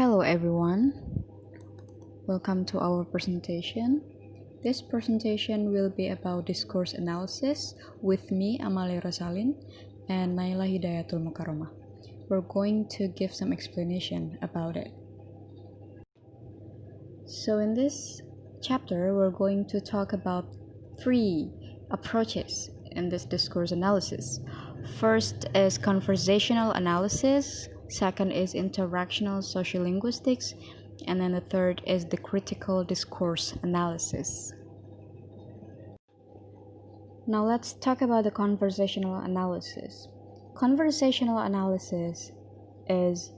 Hello everyone, welcome to our presentation. This presentation will be about discourse analysis with me, Amalia Rosaline, and Naela Hidayatul Mukaromah. We're going to give some explanation about it. So in this chapter, we're going to talk about three approaches in this discourse analysis. First is conversational analysis, second is interactional sociolinguistics, and then the third is the critical discourse analysis. Now let's talk about the conversational analysis. Conversational analysis is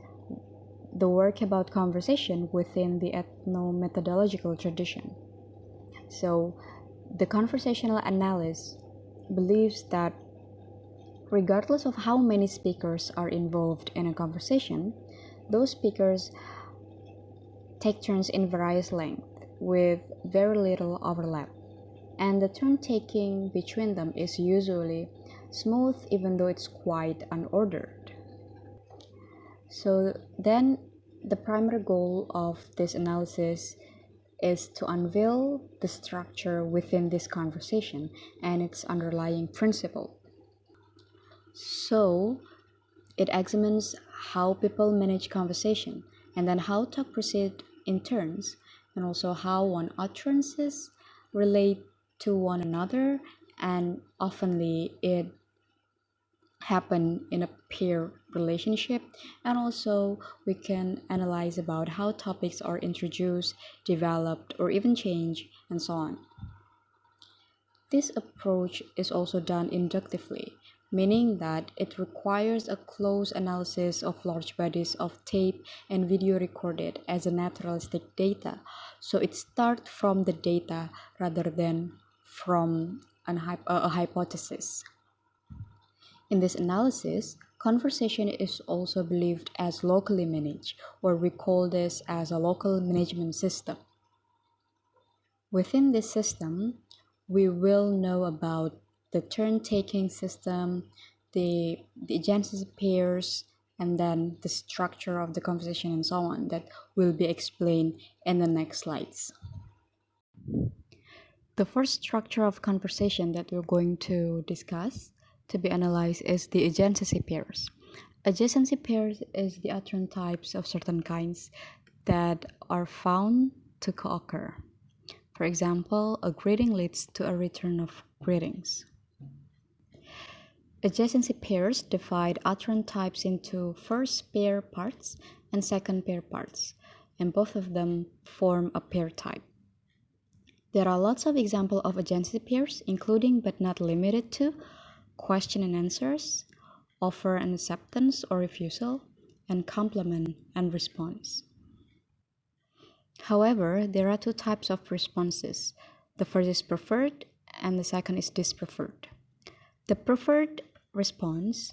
the work about conversation within the ethno-methodological tradition. So the conversational analyst believes that regardless of how many speakers are involved in a conversation, those speakers take turns in various lengths with very little overlap, and the turn-taking between them is usually smooth even though it's quite unordered. So then the primary goal of this analysis is to unveil the structure within this conversation and its underlying principle. So it examines how people manage conversation, and then how talk proceed in turns, and also how one utterances relate to one another, and oftenly it happen in a peer relationship. And also we can analyze about how topics are introduced, developed, or even changed, and so on. This approach is also done inductively, meaning that it requires a close analysis of large bodies of tape and video recorded as a naturalistic data. So it starts from the data rather than from a hypothesis. In this analysis, conversation is also believed as locally managed, or we call this as a local management system. Within this system, we will know about the turn-taking system, the agency pairs, and then the structure of the conversation and so on that will be explained in the next slides. The first structure of conversation that we're going to discuss to be analyzed is the adjacency pairs. Adjacency pairs is the utterance types of certain kinds that are found to co-occur. For example, a greeting leads to a return of greetings. Adjacency pairs divide utterance types into first pair parts and second pair parts, and both of them form a pair type. There are lots of examples of adjacency pairs, including but not limited to question and answers, offer and acceptance or refusal, and complement and response. However, there are two types of responses. The first is preferred and the second is dispreferred. The preferred response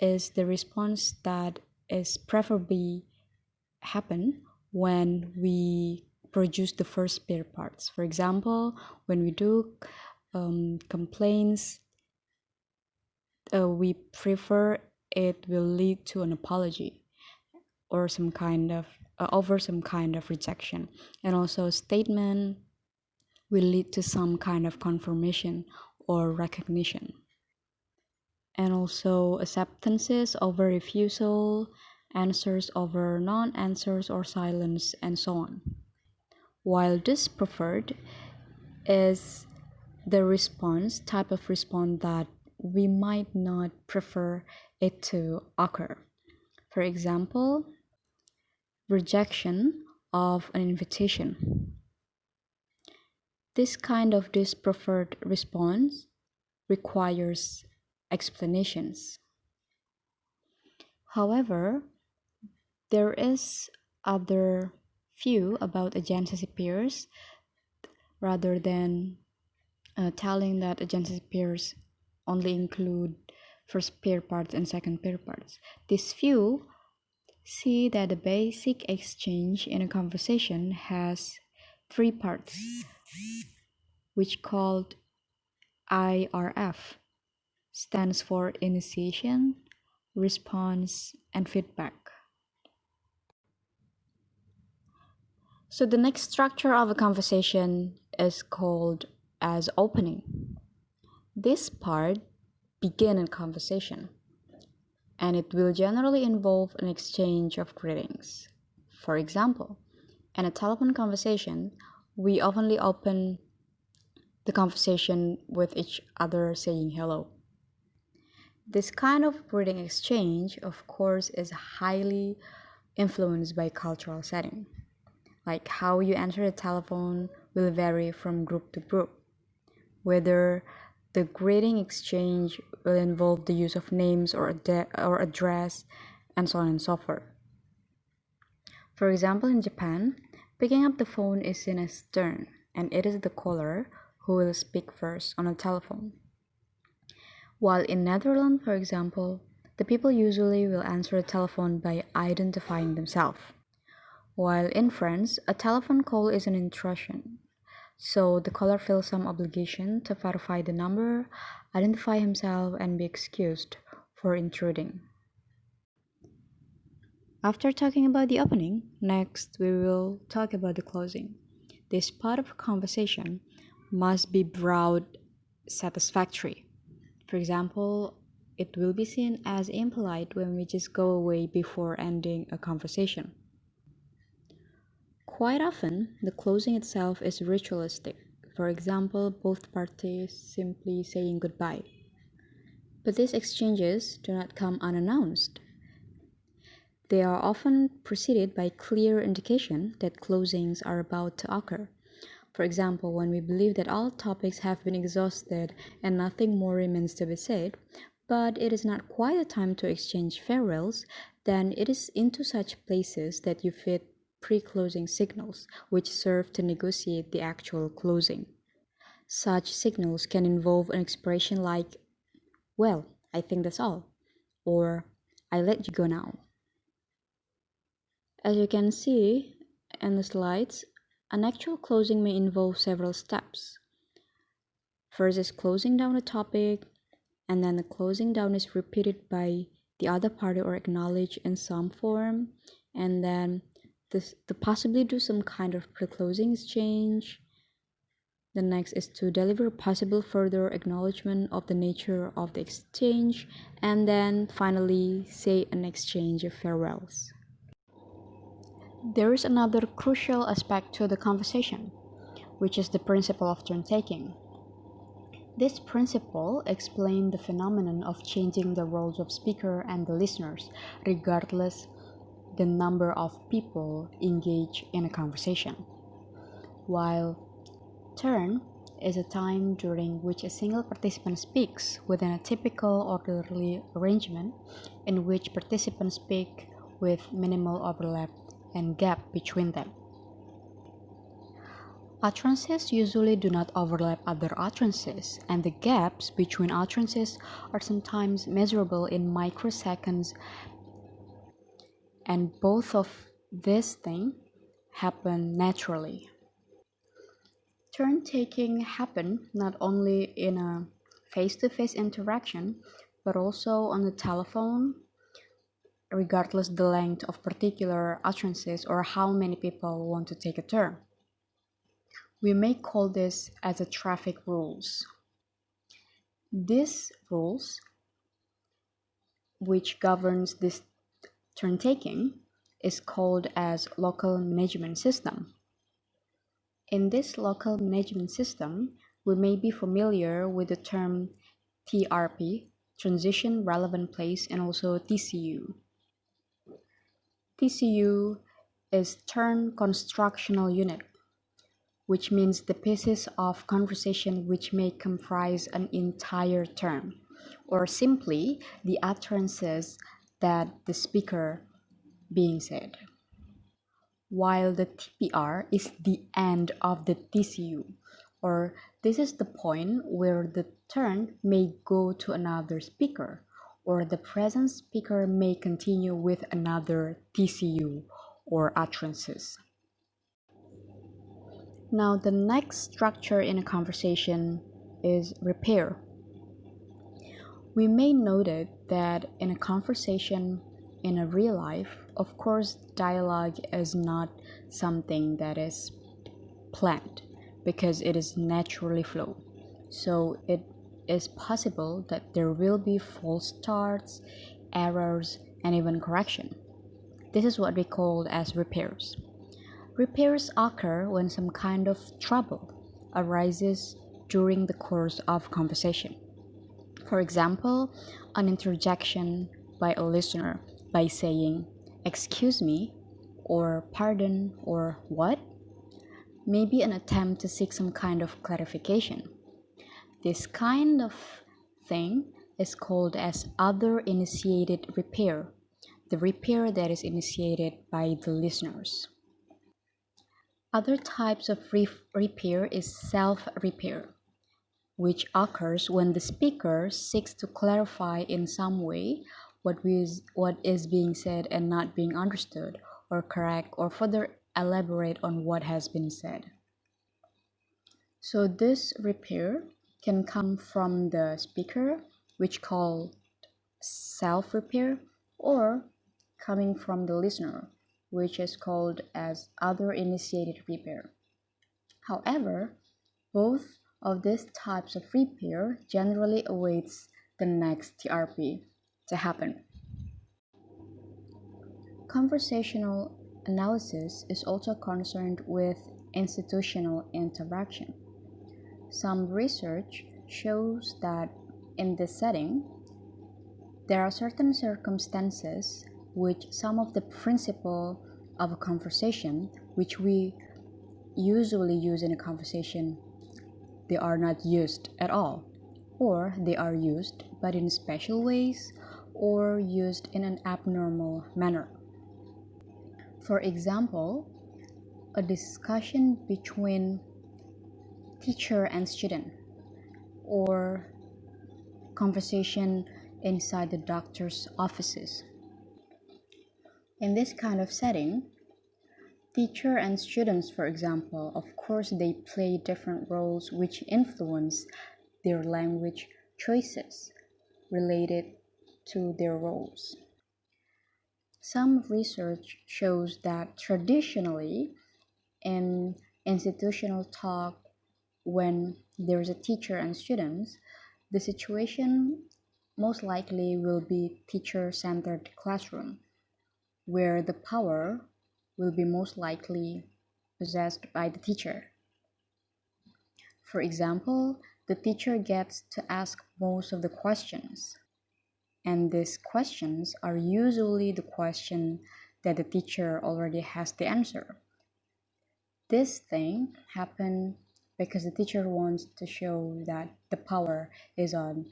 is the response that is preferably happen when we produce the first pair parts. For example, when we do complaints, we prefer it will lead to an apology or some kind of over some kind of rejection, and also a statement will lead to some kind of confirmation or recognition, and also acceptances over refusal, answers over non-answers or silence, and so on. While dispreferred is the response type of response that we might not prefer it to occur. For example, rejection of an invitation. This kind of dispreferred response requires explanations. However, there is other view about adjacency pairs rather than telling that adjacency pairs only include first pair parts and second pair parts. This view see that the basic exchange in a conversation has three parts, which called IRF, stands for initiation, response, and feedback. So the next structure of a conversation is called as opening. This part begins a conversation, and it will generally involve an exchange of greetings. For example, in a telephone conversation, we oftenly open the conversation with each other saying hello. This kind of greeting exchange, of course, is highly influenced by cultural setting. Like how you enter the telephone will vary from group to group. Whether the greeting exchange will involve the use of names or address, and so on and so forth. For example, in Japan, picking up the phone is seen as stern, and it is the caller who will speak first on a telephone. While in Netherlands, for example, the people usually will answer the telephone by identifying themselves. While in France, a telephone call is an intrusion, so the caller feels some obligation to verify the number, identify himself, and be excused for intruding. After talking about the opening, next we will talk about the closing. This part of a conversation must be broad, satisfactory. For example, it will be seen as impolite when we just go away before ending a conversation. Quite often, the closing itself is ritualistic. For example, both parties simply saying goodbye. But these exchanges do not come unannounced. They are often preceded by clear indication that closings are about to occur. For example, when we believe that all topics have been exhausted and nothing more remains to be said, but it is not quite the time to exchange farewells, then it is into such places that you fit pre-closing signals, which serve to negotiate the actual closing. Such signals can involve an expression like, "Well, I think that's all," or "I let you go now." As you can see in the slides, an actual closing may involve several steps. First is closing down a topic, and then the closing down is repeated by the other party or acknowledged in some form, and then to possibly do some kind of pre-closing exchange. The next is to deliver possible further acknowledgement of the nature of the exchange, and then finally say an exchange of farewells. There is another crucial aspect to the conversation, which is the principle of turn-taking. This principle explains the phenomenon of changing the roles of speaker and the listeners, regardless the number of people engaged in a conversation. While turn is a time during which a single participant speaks within a typical orderly arrangement in which participants speak with minimal overlap and gap between them. Utterances usually do not overlap other utterances, and the gaps between utterances are sometimes measurable in microseconds, and both of these things happen naturally. Turn-taking happen not only in a face-to-face interaction, but also on the telephone, regardless the length of particular utterances or how many people want to take a turn. We may call this as a traffic rules. These rules, which governs this turn-taking, is called as local management system. In this local management system, we may be familiar with the term TRP, Transition Relevant Place, and also TCU. TCU is Turn Constructional Unit, which means the pieces of conversation which may comprise an entire term, or simply the utterances that the speaker being said. While the TPR is the end of the TCU, or this is the point where the turn may go to another speaker, or the present speaker may continue with another TCU or utterances. Now, the next structure in a conversation is repair. We may note that in a conversation, in a real life, of course, dialogue is not something that is planned because it is naturally flow. So it is possible that there will be false starts, errors, and even correction. This is what we call as repairs. Repairs occur when some kind of trouble arises during the course of conversation. For example, an interjection by a listener by saying, "Excuse me," or "Pardon," or "What?" may be an attempt to seek some kind of clarification. This kind of thing is called as other initiated repair, the repair that is initiated by the listeners. Other types of repair is self-repair, which occurs when the speaker seeks to clarify in some way what is being said and not being understood, or correct or further elaborate on what has been said. So this repair can come from the speaker, which called self-repair, or coming from the listener, which is called as other initiated repair. However, both of these types of repair generally awaits the next TRP to happen. Conversational analysis is also concerned with institutional interaction. Some research shows that in this setting, there are certain circumstances which some of the principle of a conversation which we usually use in a conversation, they are not used at all, or they are used but in special ways or used in an abnormal manner. For example, a discussion between teacher and student, or conversation inside the doctor's offices. In this kind of setting, teacher and students, for example, of course they play different roles which influence their language choices related to their roles. Some research shows that traditionally in institutional talk, when there's a teacher and students, the situation most likely will be teacher-centered classroom, where the power will be most likely possessed by the teacher. For example, the teacher gets to ask most of the questions, and these questions are usually the question that the teacher already has the answer. This thing happened because the teacher wants to show that the power is on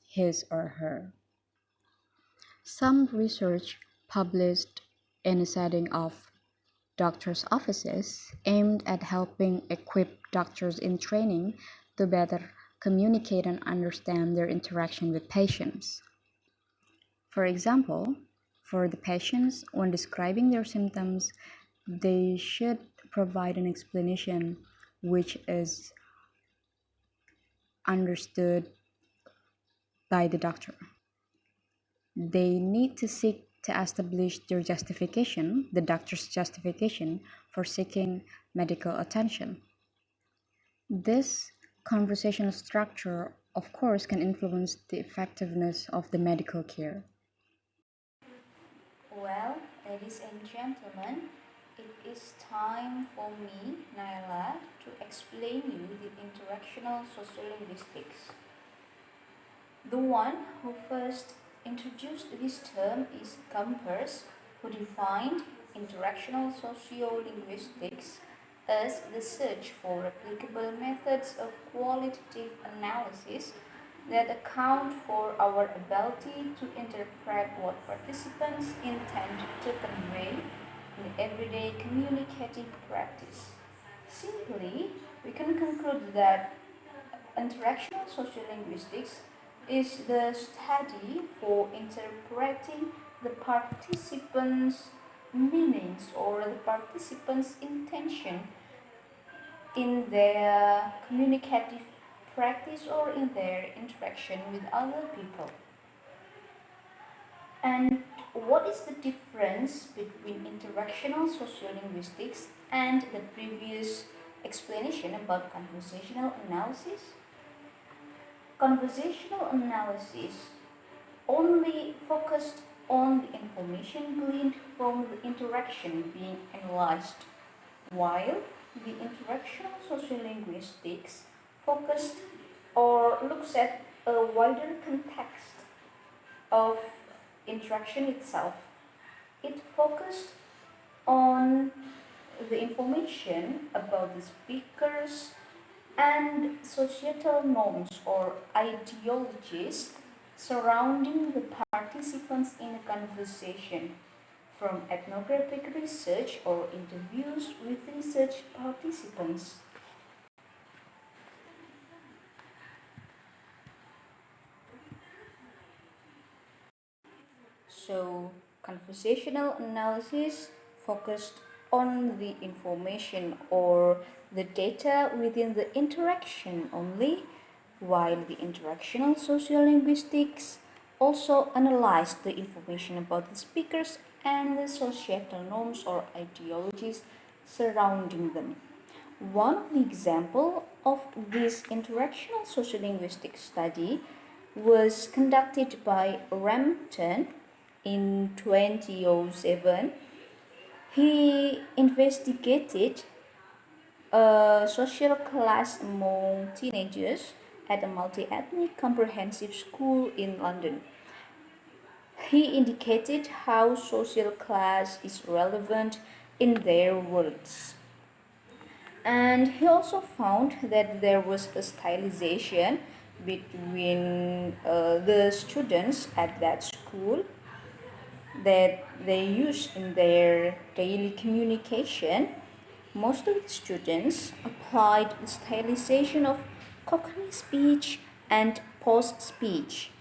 his or her. Some research published in a setting of doctors' offices aimed at helping equip doctors in training to better communicate and understand their interaction with patients. For example, for the patients, when describing their symptoms, they should provide an explanation which is understood by the doctor. They need to seek to establish their justification, the doctor's justification for seeking medical attention. This conversational structure, of course, can influence the effectiveness of the medical care. Well, ladies and gentlemen, it is time for me, Naela, to explain you the interactional sociolinguistics. The one who first introduced this term is Campers, who defined interactional sociolinguistics as the search for applicable methods of qualitative analysis that account for our ability to interpret what participants intend to convey in everyday communicative practice. Simply, we can conclude that interactional sociolinguistics is the study for interpreting the participants' meanings or the participants' intention in their communicative practice or in their interaction with other people. And what is the difference between interactional sociolinguistics and the previous explanation about conversational analysis? Conversational analysis only focused on the information gleaned from the interaction being analyzed, while the interactional sociolinguistics focused or looks at a wider context of interaction itself. It focused on the information about the speakers and societal norms or ideologies surrounding the participants in a conversation, from ethnographic research or interviews with research participants. So, conversational analysis focused on the information or the data within the interaction only, while the interactional sociolinguistics also analyzed the information about the speakers and the societal norms or ideologies surrounding them. One of the examples of this interactional sociolinguistic study was conducted by Rampton in 2007. He investigated a social class among teenagers at a multi-ethnic comprehensive school in London. He indicated how social class is relevant in their words. And he also found that there was a stylization between the students at that school that they use in their daily communication. Most of the students applied the stylization of Cockney speech and post speech.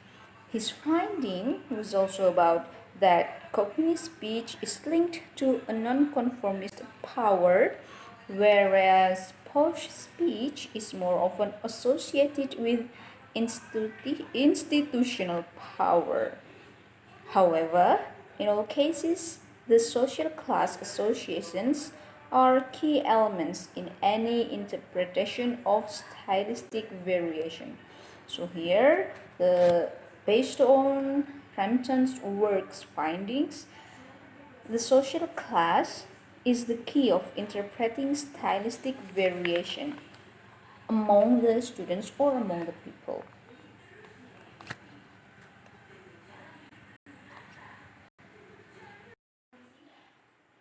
His finding was also about that Cockney speech is linked to a nonconformist power, whereas posh speech is more often associated with institutional power. However, in all cases, the social class associations are key elements in any interpretation of stylistic variation. So here, based on Frampton's work's findings, the social class is the key of interpreting stylistic variation among the students or among the people.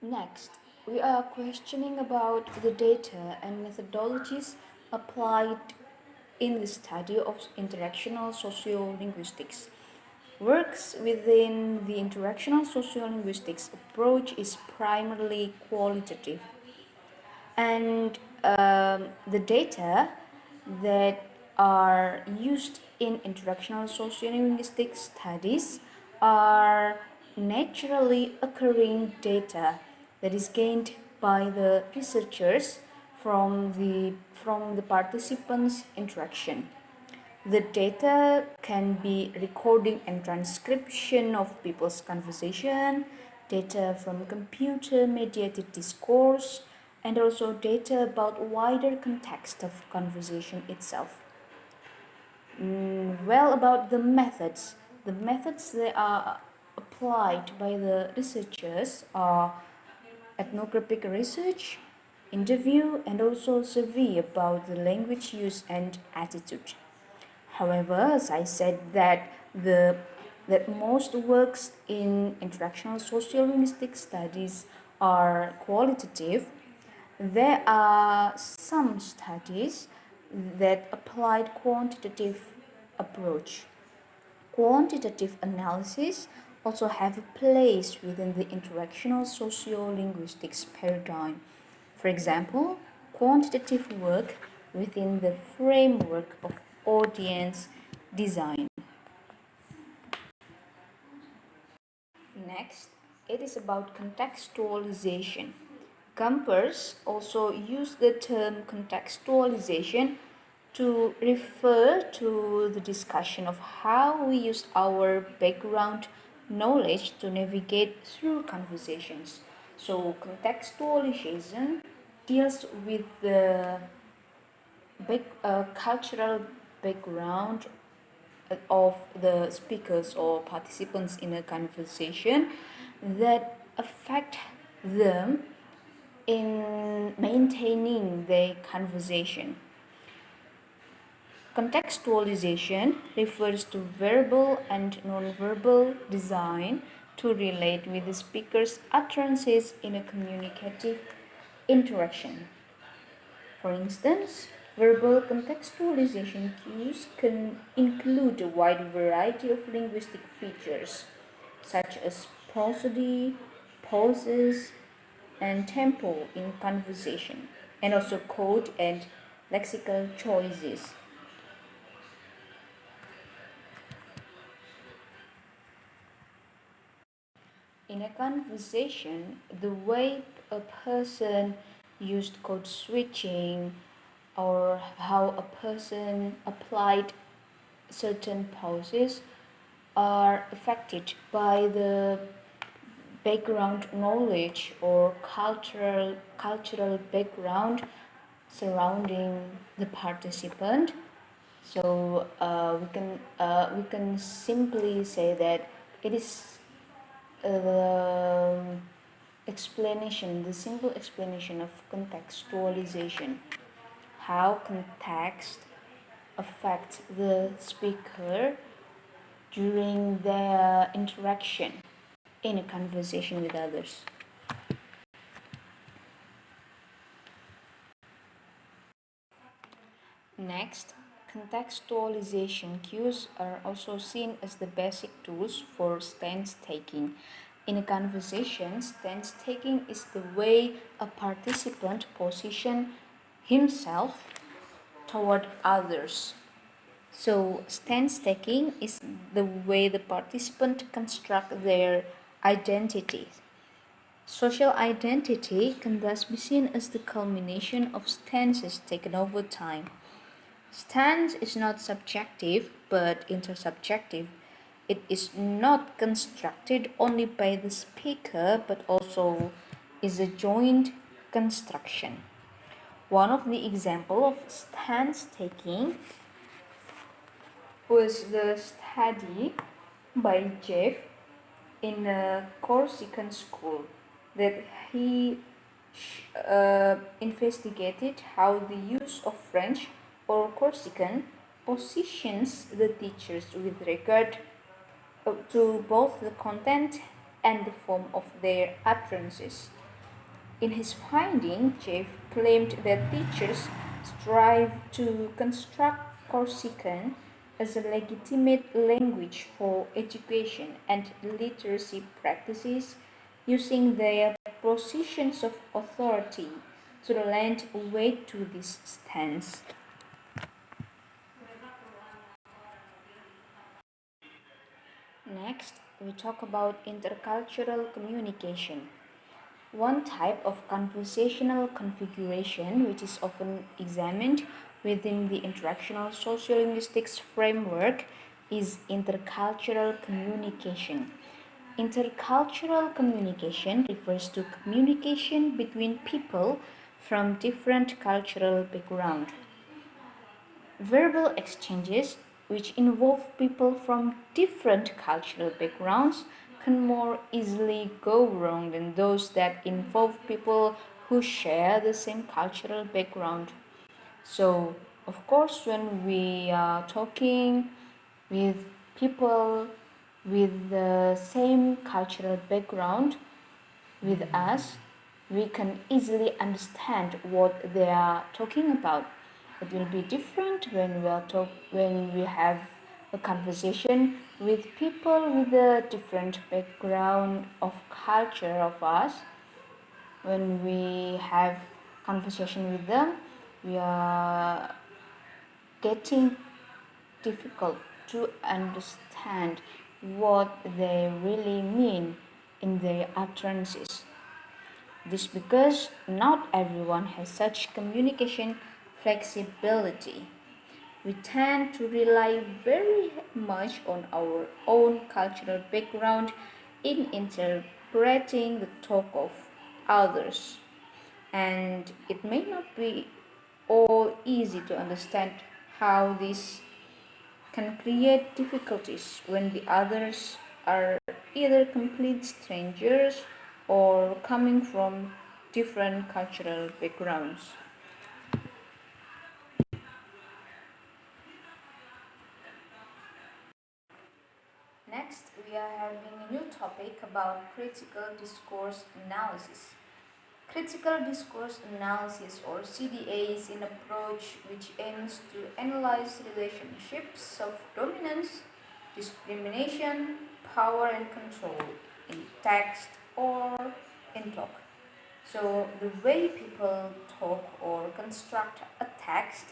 Next, we are questioning about the data and methodologies applied in the study of interactional sociolinguistics. Works within the interactional sociolinguistics approach is primarily qualitative, and the data that are used in interactional sociolinguistic studies are naturally occurring data that is gained by the researchers from the participants' interaction. The data can be recording and transcription of people's conversation, data from computer-mediated discourse, and also data about wider context of conversation itself. Well, about the methods that are applied by the researchers are ethnographic research, interview, and also survey about the language use and attitude. However, as I said that most works in interactional sociolinguistic studies are qualitative, there are some studies that applied quantitative approach. Quantitative analysis also have a place within the interactional sociolinguistics paradigm. For example, quantitative work within the framework of audience design. Next, it is about contextualization. Campers also use the term contextualization to refer to the discussion of how we use our background knowledge to navigate through conversations. So, contextualization deals with the cultural background of the speakers or participants in a conversation that affect them in maintaining their conversation. Contextualization refers to verbal and nonverbal design to relate with the speaker's utterances in a communicative interaction. For instance, verbal contextualization cues can include a wide variety of linguistic features, such as prosody, pauses, and tempo in conversation, and also code and lexical choices. In a conversation, the way a person used code switching or how a person applied certain pauses are affected by the background knowledge or cultural background surrounding the participant. So we can simply say that it is the the simple explanation of contextualization, how context affects the speaker during their interaction in a conversation with others. Next, contextualization cues are also seen as the basic tools for stance taking. In a conversation, stance taking is the way a participant positions himself toward others. So, stance taking is the way the participant construct their identity. Social identity can thus be seen as the culmination of stances taken over time. Stance is not subjective but intersubjective. It is not constructed only by the speaker but also is a joint construction. One of the examples of stance taking was the study by Jeff in a Corsican school that he investigated how the use of French or Corsican positions the teachers with regard to both the content and the form of their utterances. In his finding, Jeff claimed that teachers strive to construct Corsican as a legitimate language for education and literacy practices, using their positions of authority to lend weight to this stance. Next, we talk about intercultural communication. One type of conversational configuration which is often examined within the interactional sociolinguistics framework is intercultural communication. Intercultural communication refers to communication between people from different cultural backgrounds. Verbal exchanges, which involve people from different cultural backgrounds, can more easily go wrong than those that involve people who share the same cultural background. So, of course, when we are talking with people with the same cultural background with us, we can easily understand what they are talking about. It will be different when we have a conversation with people with a different background of culture of us. When we have conversation with them, we are getting difficult to understand what they really mean in their utterances. This because not everyone has such communication flexibility. we tend to rely very much on our own cultural background in interpreting the talk of others. And it may not be all easy to understand how this can create difficulties when the others are either complete strangers or coming from different cultural backgrounds. Next, we are having a new topic about critical discourse analysis. Critical discourse analysis, or CDA, is an approach which aims to analyze relationships of dominance, discrimination, power, and control in text or in talk. So, the way people talk or construct a text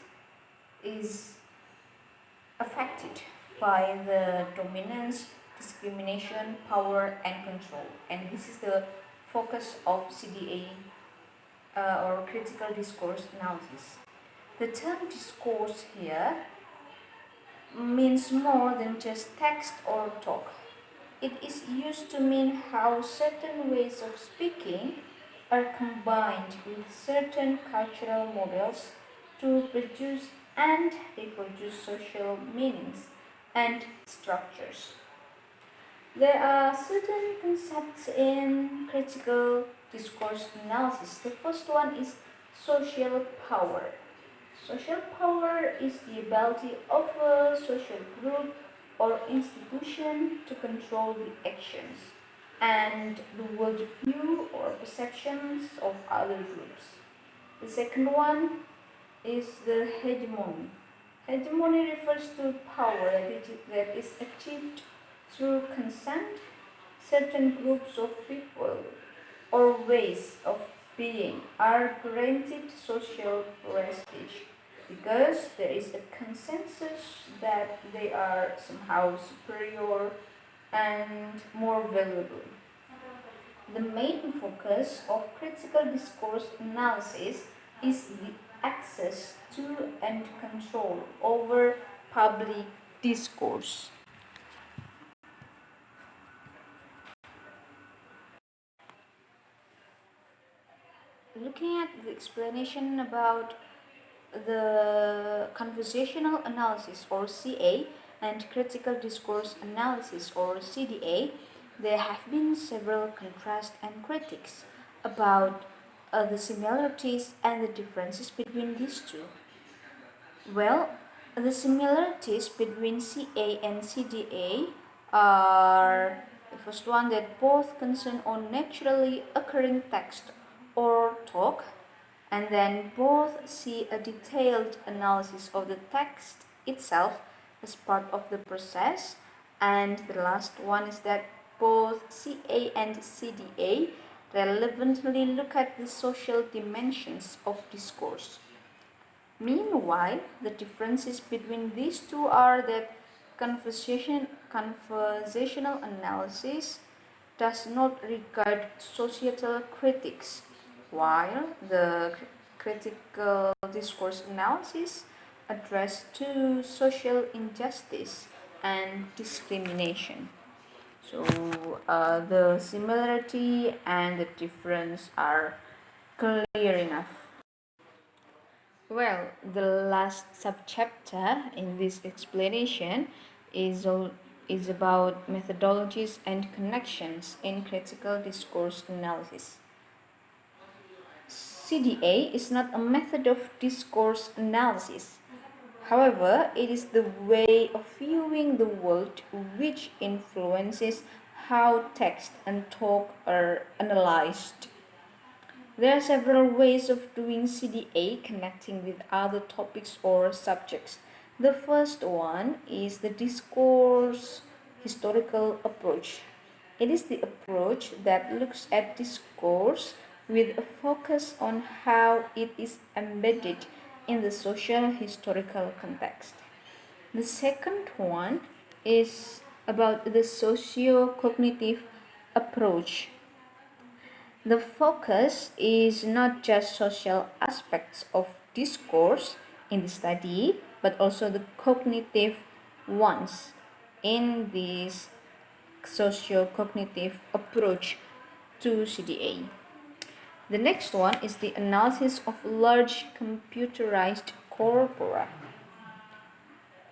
is affected by the dominance, discrimination, power, and control. And this is the focus of CDA, or critical discourse analysis. The term discourse here means more than just text or talk. It is used to mean how certain ways of speaking are combined with certain cultural models to produce and reproduce social meanings and structures. There are certain concepts in critical discourse analysis. The first one is social power. Social power is the ability of a social group or institution to control the actions and the worldview or perceptions of other groups. The second one is the hegemony. Hegemony refers to power that is achieved through consent. Certain groups of people or ways of being are granted social prestige because there is a consensus that they are somehow superior and more valuable. The main focus of critical discourse analysis is the access to and control over public discourse. Looking at the explanation about the conversational analysis, or CA, and critical discourse analysis, or CDA, there have been several contrasts and critiques about the similarities and the differences between these two. Well, the similarities between CA and CDA are the first one, that both concern on naturally occurring text or talk, and then both see a detailed analysis of the text itself as part of the process. And the last one is that both CA and CDA relevantly look at the social dimensions of discourse. Meanwhile, the differences between these two are that conversational analysis does not regard societal critics, while the critical discourse analysis address to social injustice and discrimination. So the similarity and the difference are clear enough. Well, the last subchapter in this explanation is about methodologies and connections in critical discourse analysis. CDA is not a method of discourse analysis. However, it is the way of viewing the world which influences how text and talk are analyzed. There are several ways of doing CDA connecting with other topics or subjects. The first one is the discourse historical approach. It is the approach that looks at discourse with a focus on how it is embedded in the social historical context. The second one is about the socio-cognitive approach. The focus is not just social aspects of discourse in the study, but also the cognitive ones in this socio-cognitive approach to CDA. The next one is the analysis of large computerized corpora.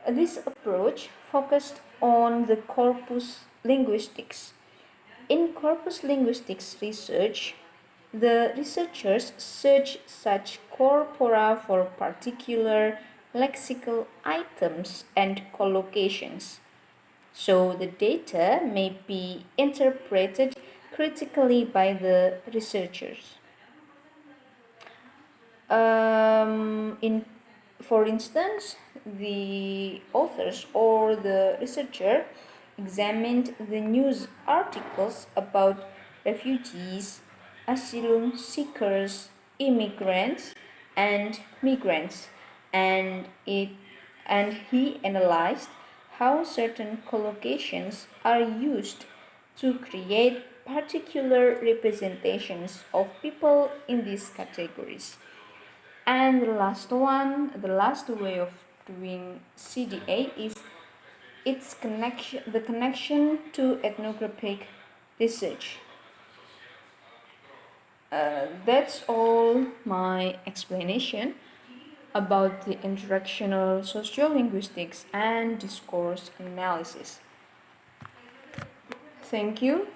This approach focused on the corpus linguistics. In corpus linguistics research, the researchers search such corpora for particular lexical items and collocations. So the data may be interpreted critically by the researchers. In, for instance, the authors or the researcher examined the news articles about refugees, asylum seekers, immigrants, and migrants, and he analyzed how certain collocations are used to create particular representations of people in these categories. And the last one, the last way of doing CDA is the connection to ethnographic research. That's all my explanation about the interactional sociolinguistics and discourse analysis. Thank you.